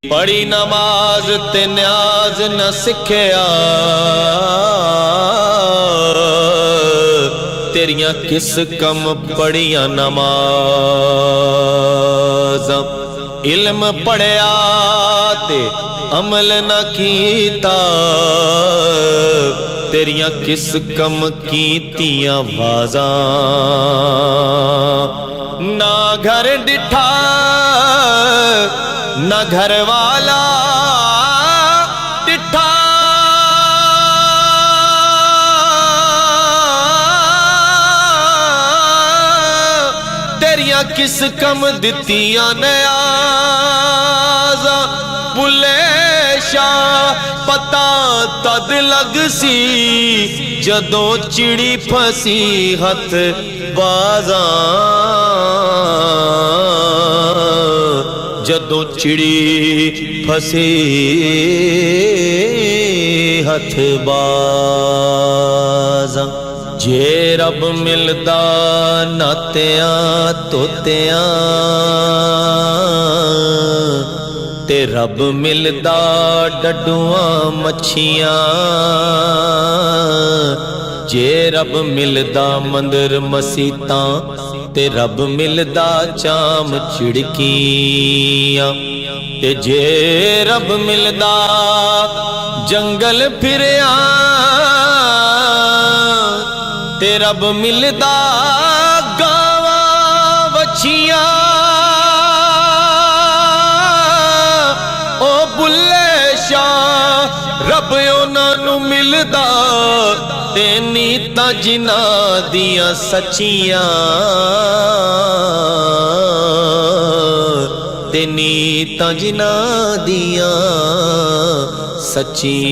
पढ़ी नमाज ते न्याज न सिखिया, तेरियां किस कम पढ़िया नमाज। इल्म पढ़िया ते अमल न कीता, तेरियां किस कम कीतियां वाजा। ना घर डिठा ना घर वाला डिठा, तेरियां किस कम दितियां न्याज़ा। बुले शाह पता तद लग सी, जदों चिड़ी फसी हथ बाजा। जदों चिड़ी फसी हथ बाजा। जे रब मिलदा नातियां तोतियां, ते रब मिलदा डडुआं मच्छियां। जे रब मिलदा मंदिर मसीतां, ते रब मिलदा चाम चिड़कियां। ते जे रब मिलदा जंगल फिरिया, ते रब मिलदा गावां वछियां। ओ बुल्ले शाह रब उन्हां नूं मिलदा, ते नीतां जिन्हां दियां सच्चियां। ते नीतां जिन्हां दियां सच्चियां।